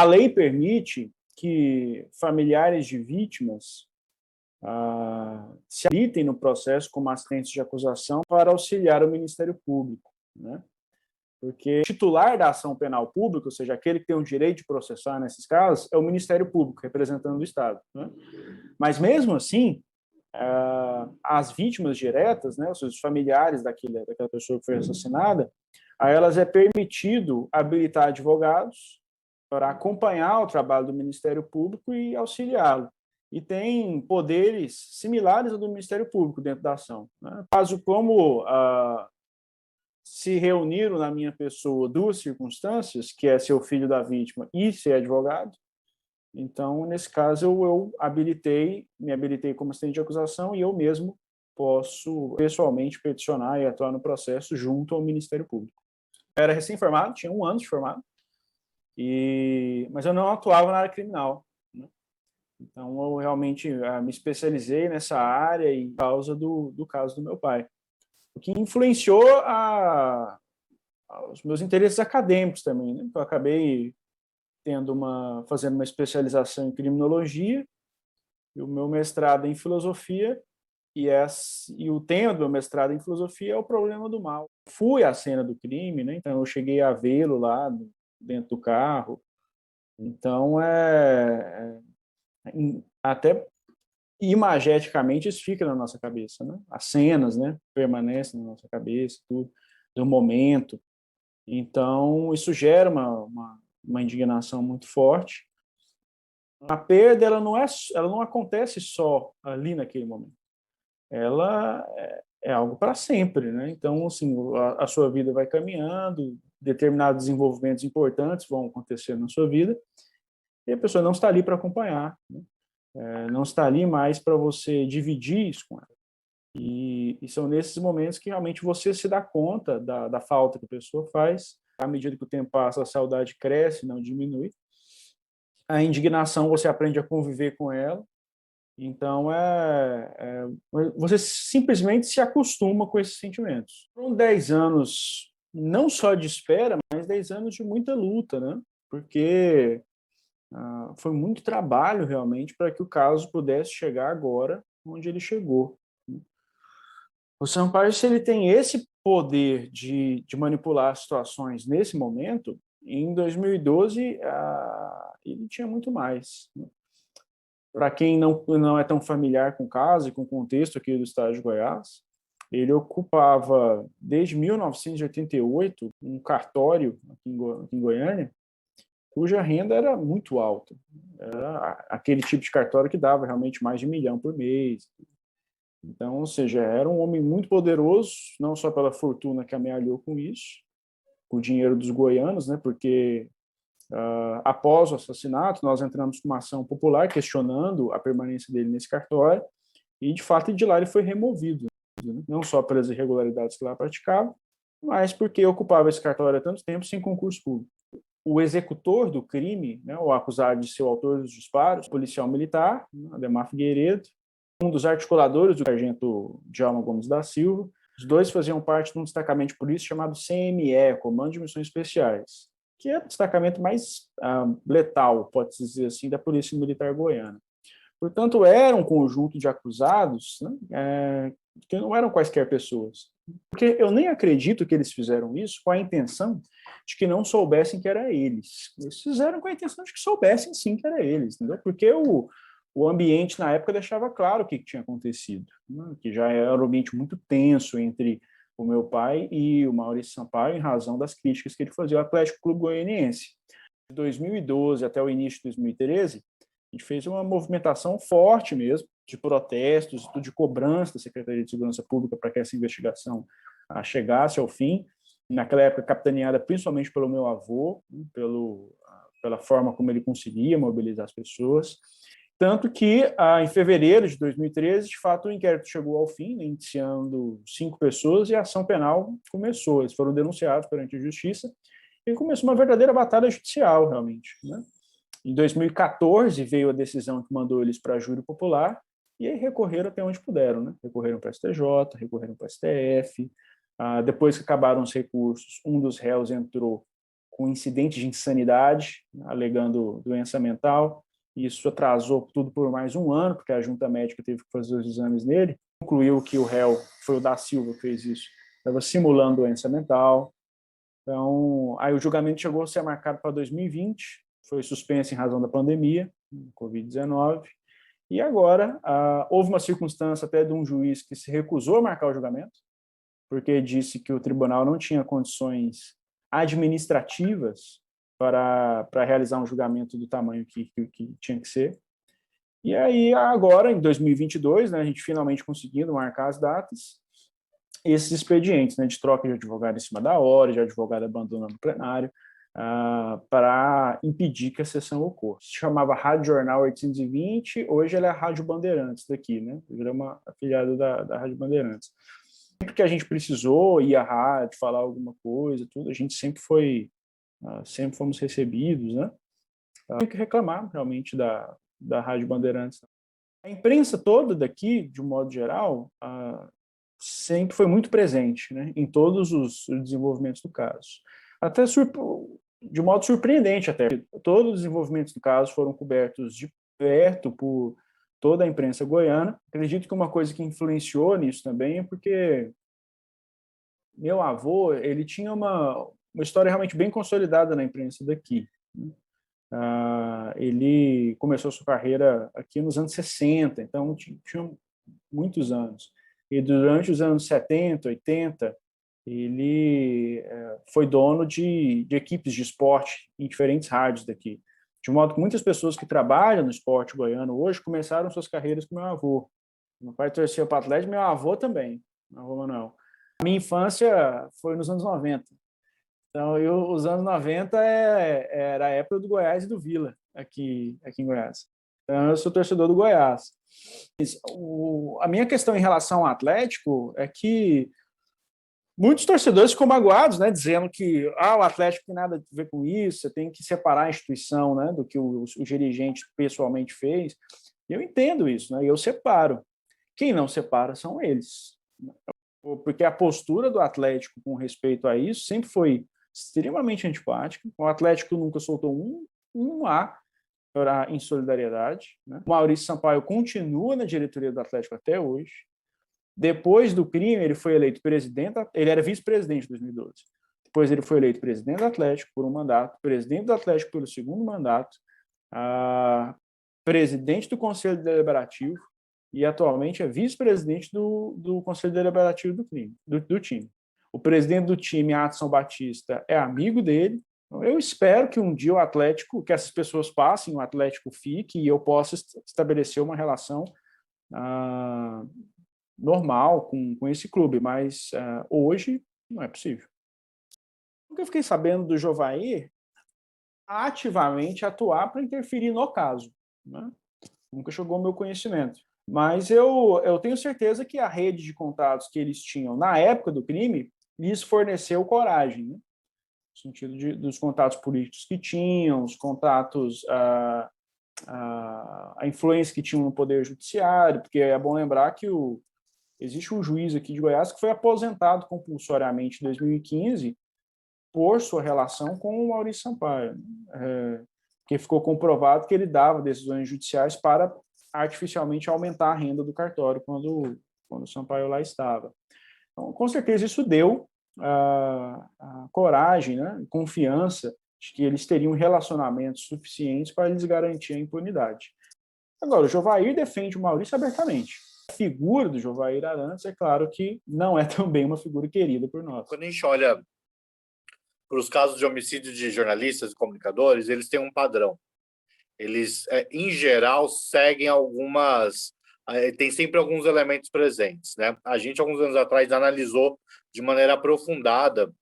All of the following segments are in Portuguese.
A lei permite que familiares de vítimas se habilitem no processo como assistentes de acusação para auxiliar o Ministério Público, né? Porque o titular da ação penal pública, ou seja, aquele que tem o direito de processar nesses casos, é o Ministério Público, representando o Estado, né? Mas mesmo assim, as vítimas diretas, né, ou seja, os familiares daquela pessoa que foi assassinada, a elas é permitido habilitar advogados para acompanhar o trabalho do Ministério Público e auxiliá-lo. E tem poderes similares ao do Ministério Público dentro da ação, né? Caso como se reuniram na minha pessoa duas circunstâncias, que é ser o filho da vítima e ser advogado, então, nesse caso, eu me habilitei como assistente de acusação e eu mesmo posso pessoalmente peticionar e atuar no processo junto ao Ministério Público. Eu era recém-formado, tinha 1 ano de formado, mas eu não atuava na área criminal, né? Então, eu realmente me especializei nessa área e por causa do caso do meu pai, o que influenciou os meus interesses acadêmicos também, né? Eu acabei fazendo uma especialização em criminologia e o meu mestrado em filosofia, e o tema do meu mestrado em filosofia é o problema do mal. Fui à cena do crime, né? Então eu cheguei a vê-lo lá dentro do carro. Então, até imageticamente isso fica na nossa cabeça, né? As cenas, né, permanecem na nossa cabeça, tudo, do momento. Então, isso gera uma indignação muito forte. A perda, ela não acontece só ali naquele momento. Ela é algo para sempre, né? Então, assim, a sua vida vai caminhando, determinados desenvolvimentos importantes vão acontecer na sua vida, e a pessoa não está ali para acompanhar, né? Não está ali mais para você dividir isso com ela. E são nesses momentos que realmente você se dá conta da falta que a pessoa faz. À medida que o tempo passa, a saudade cresce, não diminui. A indignação, você aprende a conviver com ela. Então, você simplesmente se acostuma com esses sentimentos. Foram 10 anos, não só de espera, mas 10 anos de muita luta, né? Porque foi muito trabalho, realmente, para que o caso pudesse chegar agora onde ele chegou. O Sampaio, se ele tem esse poder de manipular situações nesse momento, em 2012 ele tinha muito mais, né? Para quem não é tão familiar com o caso e com o contexto aqui do estado de Goiás, ele ocupava, desde 1988, um cartório aqui em Goiânia, cuja renda era muito alta. Era aquele tipo de cartório que dava realmente mais de 1 milhão por mês. Então, ou seja, era um homem muito poderoso, não só pela fortuna que amealhou com isso, com o dinheiro dos goianos, né? Porque após o assassinato, nós entramos com uma ação popular questionando a permanência dele nesse cartório, e de fato de lá ele foi removido, né? Não só pelas irregularidades que lá praticava, mas porque ocupava esse cartório há tanto tempo sem concurso público. O executor do crime, né, o acusado de ser o autor dos disparos, policial militar, Ademar Figueiredo, um dos articuladores do sargento Djalma Gomes da Silva. Os dois faziam parte de um destacamento de polícia chamado CME, Comando de Missões Especiais, que é o destacamento mais letal, pode-se dizer assim, da Polícia Militar Goiana. Portanto, era um conjunto de acusados, né, que não eram quaisquer pessoas. Porque eu nem acredito que eles fizeram isso com a intenção de que não soubessem que era eles. Eles fizeram com a intenção de que soubessem sim que era eles, entendeu? Porque o ambiente na época deixava claro o que tinha acontecido, né? Que já era um ambiente muito tenso entre o meu pai e o Maurício Sampaio, em razão das críticas que ele fazia ao Atlético Clube Goianiense. De 2012 até o início de 2013, a gente fez uma movimentação forte mesmo, de protestos, de cobrança da Secretaria de Segurança Pública para que essa investigação chegasse ao fim. Naquela época, capitaneada principalmente pelo meu avô, né, pela forma como ele conseguia mobilizar as pessoas. Tanto que, em fevereiro de 2013, de fato, o inquérito chegou ao fim, né, indiciando 5 pessoas, e a ação penal começou. Eles foram denunciados perante a justiça, e começou uma verdadeira batalha judicial, realmente, né? Em 2014 veio a decisão que mandou eles para júri popular, e aí recorreram até onde puderam, né? Recorreram para o STJ, recorreram para o STF. Depois que acabaram os recursos, um dos réus entrou com incidente de insanidade, alegando doença mental. Isso atrasou tudo por mais um ano, porque a junta médica teve que fazer os exames nele. Concluiu que o réu, foi o da Silva que fez isso, estava simulando doença mental. Então, aí o julgamento chegou a ser marcado para 2020, foi suspenso em razão da pandemia, Covid-19, e agora houve uma circunstância até de um juiz que se recusou a marcar o julgamento, porque disse que o tribunal não tinha condições administrativas para realizar um julgamento do tamanho que tinha que ser. E aí, agora, em 2022, né, a gente finalmente conseguindo marcar as datas, esses expedientes, né, de troca de advogado em cima da hora, de advogado abandonando o plenário, para impedir que a sessão ocorra. Se chamava Rádio Jornal 820, hoje ela é a Rádio Bandeirantes daqui, né? Virou uma afiliada da Rádio Bandeirantes. Sempre que a gente precisou ir à rádio, falar alguma coisa, tudo, a gente sempre fomos recebidos, né? Tem que reclamar realmente da Rádio Bandeirantes. A imprensa toda daqui, de um modo geral, sempre foi muito presente, né, em todos os desenvolvimentos do caso. Até de modo surpreendente, até. Todos os desenvolvimentos do caso foram cobertos de perto por toda a imprensa goiana. Acredito que uma coisa que influenciou nisso também é porque meu avô, ele tinha uma história realmente bem consolidada na imprensa daqui, né? Ele começou sua carreira aqui nos anos 60, então tinha muitos anos. E durante os anos 70, 80, ele foi dono de equipes de esporte em diferentes rádios daqui. De modo que muitas pessoas que trabalham no esporte goiano hoje começaram suas carreiras com meu avô. Meu pai torcia para o Atlético, meu avô também, meu avô Manuel. A minha infância foi nos anos 90. Então, os anos 90 era a época do Goiás e do Vila, aqui em Goiás. Então, eu sou torcedor do Goiás. A minha questão em relação ao Atlético é que muitos torcedores ficam magoados, né, dizendo que o Atlético tem nada a ver com isso, você tem que separar a instituição, né, do que o dirigente pessoalmente fez. Eu entendo isso, né, e eu separo. Quem não separa são eles. Porque a postura do Atlético com respeito a isso sempre foi extremamente antipática. O Atlético nunca soltou um A em solidariedade, né? O Maurício Sampaio continua na diretoria do Atlético até hoje. Depois do crime, ele foi eleito presidente, ele era vice-presidente em 2012. Depois ele foi eleito presidente do Atlético por um mandato, presidente do Atlético pelo segundo mandato, presidente do Conselho Deliberativo e atualmente é vice-presidente do Conselho Deliberativo do time. O presidente do time, Adson Batista, é amigo dele. Eu espero que um dia que essas pessoas passem, o Atlético fique e eu possa estabelecer uma relação normal com esse clube, mas hoje não é possível. Eu fiquei sabendo do Jovair ativamente atuar para interferir no caso, né? Nunca chegou ao meu conhecimento. Mas eu tenho certeza que a rede de contatos que eles tinham na época do crime lhes forneceu coragem, né? No sentido dos contatos políticos que tinham, os contatos, a influência que tinham no Poder Judiciário, porque é bom lembrar que existe um juiz aqui de Goiás que foi aposentado compulsoriamente em 2015 por sua relação com o Maurício Sampaio, porque ficou comprovado que ele dava decisões judiciais para artificialmente aumentar a renda do cartório quando o Sampaio lá estava. Então, com certeza, isso deu a coragem, né, confiança de que eles teriam relacionamentos suficientes para lhes garantir a impunidade. Agora, o Jovair defende o Maurício abertamente. A figura do Jovair Arantes, é claro que não é também uma figura querida por nós. Quando a gente olha para os casos de homicídio de jornalistas e comunicadores, eles têm um padrão. Eles, em geral, seguem tem sempre alguns elementos presentes, né? A gente, alguns anos atrás, analisou de maneira aprofundada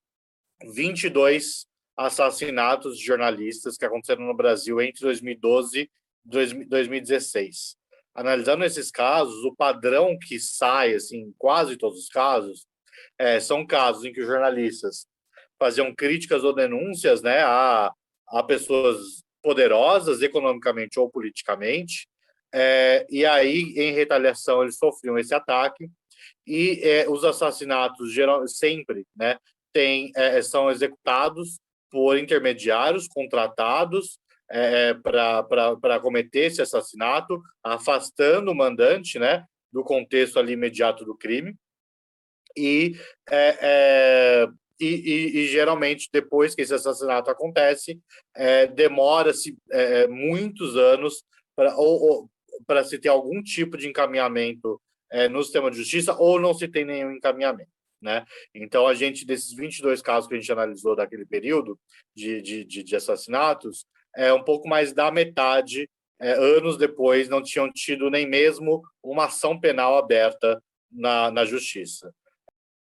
22 assassinatos de jornalistas que aconteceram no Brasil entre 2012 e 2016. Analisando esses casos, o padrão que sai, assim, em quase todos os casos, são casos em que os jornalistas faziam críticas ou denúncias, né, a pessoas poderosas economicamente ou politicamente, e aí, em retaliação, eles sofriam esse ataque, e os assassinatos sempre, né, são executados por intermediários contratados para cometer esse assassinato, afastando o mandante, né, do contexto ali imediato do crime. E geralmente, depois que esse assassinato acontece, demora-se muitos anos para se ter algum tipo de encaminhamento no sistema de justiça, ou não se tem nenhum encaminhamento, né? Então, a gente, desses 22 casos que a gente analisou daquele período de assassinatos, um pouco mais da metade, anos depois, não tinham tido nem mesmo uma ação penal aberta na justiça.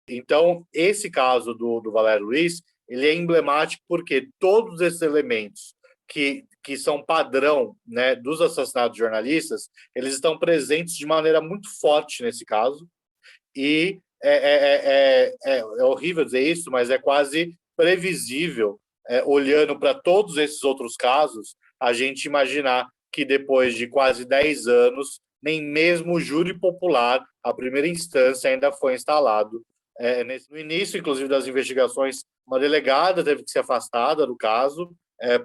Então, esse caso do Valério Luiz, ele é emblemático porque todos esses elementos que são padrão, né, dos assassinatos de jornalistas, eles estão presentes de maneira muito forte nesse caso, e é horrível dizer isso, mas é quase previsível, olhando para todos esses outros casos, a gente imaginar que depois de quase 10 anos, nem mesmo o júri popular, a primeira instância, ainda foi instalado. No início, inclusive, das investigações, uma delegada teve que ser afastada do caso,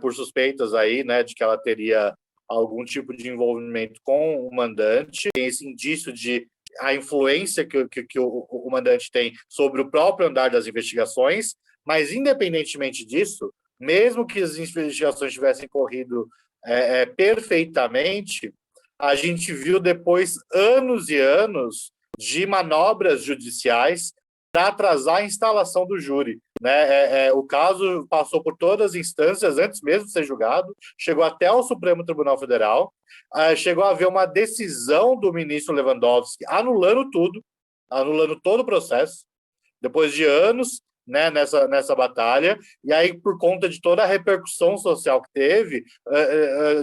por suspeitas aí, né, de que ela teria algum tipo de envolvimento com o mandante. Tem esse indício de a influência que o mandante tem sobre o próprio andar das investigações, mas, independentemente disso, mesmo que as investigações tivessem corrido perfeitamente, a gente viu depois anos e anos de manobras judiciais para atrasar a instalação do júri, né? O caso passou por todas as instâncias antes mesmo de ser julgado, chegou até o Supremo Tribunal Federal, chegou a haver uma decisão do ministro Lewandowski anulando tudo, anulando todo o processo, depois de anos, né, nessa batalha, e aí, por conta de toda a repercussão social que teve,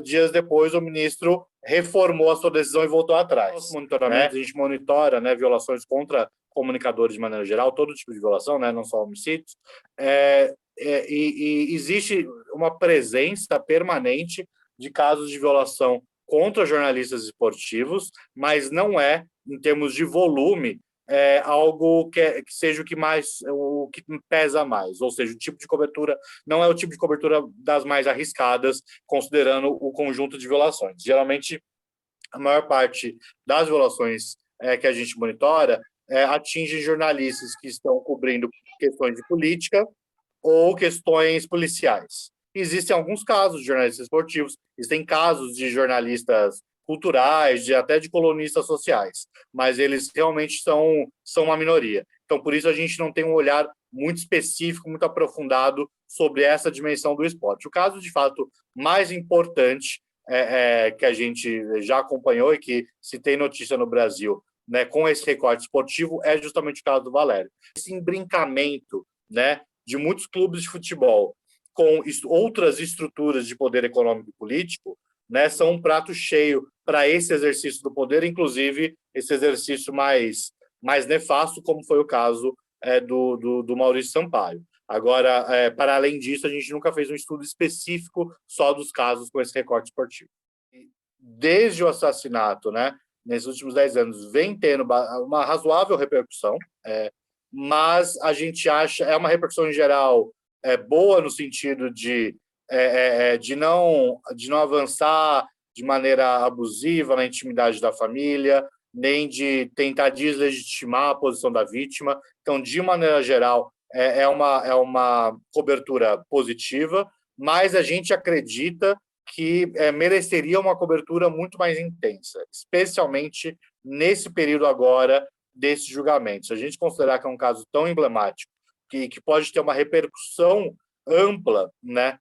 dias depois o ministro reformou a sua decisão e voltou atrás. Nosso monitoramento, né? A gente monitora, né, violações contra comunicadores de maneira geral, todo tipo de violação, né, não só homicídios, e existe uma presença permanente de casos de violação contra jornalistas esportivos, mas não em termos de volume, algo que seja o que pesa mais, ou seja, o tipo de cobertura não é o tipo de cobertura das mais arriscadas, considerando o conjunto de violações. Geralmente, a maior parte das violações que a gente monitora atinge jornalistas que estão cobrindo questões de política ou questões policiais. Existem alguns casos de jornalistas esportivos, existem casos de jornalistas culturais, até de colunistas sociais, mas eles realmente são uma minoria. Então, por isso, a gente não tem um olhar muito específico, muito aprofundado sobre essa dimensão do esporte. O caso, de fato, mais importante que a gente já acompanhou e que se tem notícia no Brasil, né, com esse recorte esportivo, é justamente o caso do Valério. Esse embrincamento, né, de muitos clubes de futebol com outras estruturas de poder econômico e político, né, são um prato cheio para esse exercício do poder, inclusive esse exercício mais nefasto, como foi o caso do Maurício Sampaio. Agora, para além disso, a gente nunca fez um estudo específico só dos casos com esse recorte esportivo. Desde o assassinato, né, nesses últimos 10 anos, vem tendo uma razoável repercussão, mas a gente acha, uma repercussão em geral boa no sentido de não avançar de maneira abusiva na intimidade da família, nem de tentar deslegitimar a posição da vítima. Então, de maneira geral, é uma cobertura positiva, mas a gente acredita que mereceria uma cobertura muito mais intensa, especialmente nesse período agora desses julgamentos. Se a gente considerar que é um caso tão emblemático, que pode ter uma repercussão ampla, né,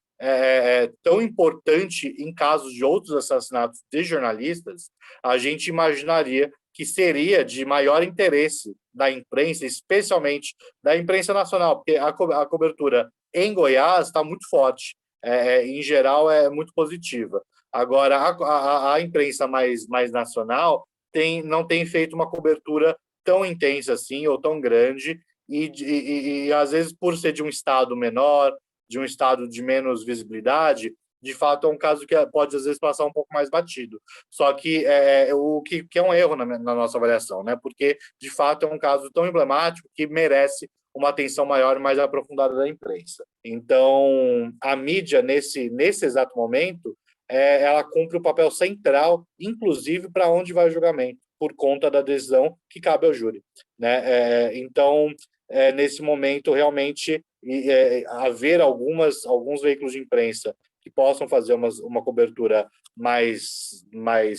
tão importante em casos de outros assassinatos de jornalistas, a gente imaginaria que seria de maior interesse da imprensa, especialmente da imprensa nacional, porque a cobertura em Goiás está muito forte, em geral é muito positiva. Agora, a imprensa mais nacional não tem feito uma cobertura tão intensa assim, ou tão grande, e às vezes, por ser de um estado menor, de um estado de menos visibilidade, de fato é um caso que pode, às vezes, passar um pouco mais batido. Só que o que é um erro na nossa avaliação, né? Porque, de fato, é um caso tão emblemático que merece uma atenção maior e mais aprofundada da imprensa. Então, a mídia, nesse exato momento, ela cumpre um papel central, inclusive para onde vai o julgamento, por conta da decisão que cabe ao júri, né? Então, nesse momento, realmente, haver alguns veículos de imprensa que possam fazer uma cobertura mais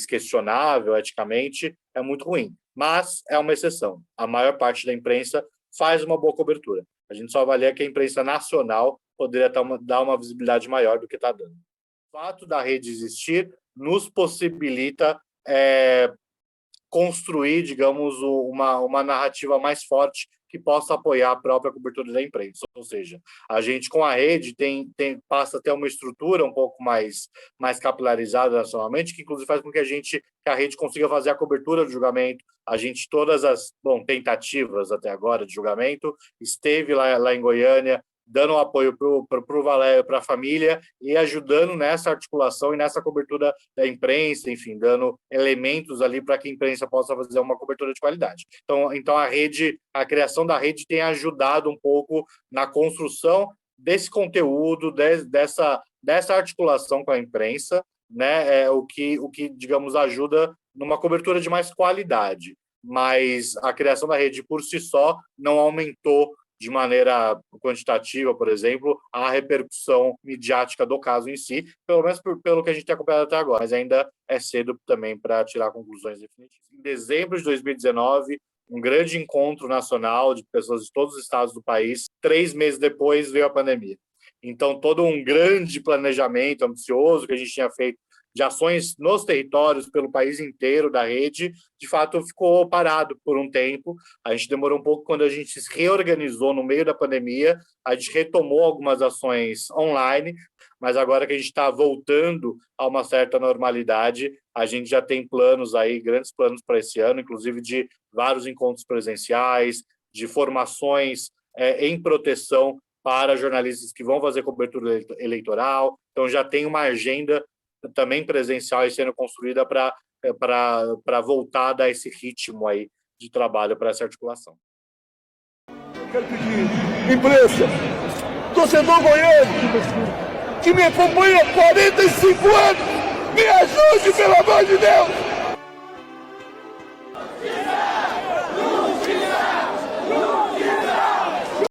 questionável eticamente é muito ruim, mas é uma exceção. A maior parte da imprensa faz uma boa cobertura. A gente só avalia que a imprensa nacional poderia dar uma visibilidade maior do que está dando. O fato da rede existir nos possibilita construir, digamos, uma narrativa mais forte que possa apoiar a própria cobertura da imprensa. Ou seja, a gente com a rede passa a ter uma estrutura um pouco mais capilarizada nacionalmente, que inclusive faz com que a rede consiga fazer a cobertura do julgamento. A gente, todas as tentativas até agora de julgamento, esteve lá em Goiânia, dando um apoio para o Valério, para a família, e ajudando nessa articulação e nessa cobertura da imprensa, enfim, dando elementos ali para que a imprensa possa fazer uma cobertura de qualidade. Então a criação da rede tem ajudado um pouco na construção desse conteúdo, dessa articulação com a imprensa, né? O que, digamos, ajuda numa cobertura de mais qualidade. Mas a criação da rede por si só não aumentou de maneira quantitativa, por exemplo, a repercussão midiática do caso em si, pelo menos pelo que a gente tem acompanhado até agora, mas ainda é cedo também para tirar conclusões definitivas. Em dezembro de 2019, um grande encontro nacional de pessoas de todos os estados do país, 3 meses depois veio a pandemia. Então, todo um grande planejamento ambicioso que a gente tinha feito de ações nos territórios, pelo país inteiro da rede, de fato ficou parado por um tempo. A gente demorou um pouco quando a gente se reorganizou no meio da pandemia, a gente retomou algumas ações online, mas agora que a gente está voltando a uma certa normalidade, a gente já tem planos aí, grandes planos para esse ano, inclusive de vários encontros presenciais, de formações em proteção para jornalistas que vão fazer cobertura eleitoral. Então já tem uma agenda também presencial e sendo construída para voltar a dar esse ritmo aí de trabalho para essa articulação. Eu quero pedir, imprensa, torcedor goiano, que me acompanha há 45 anos, me ajude, pelo amor de Deus!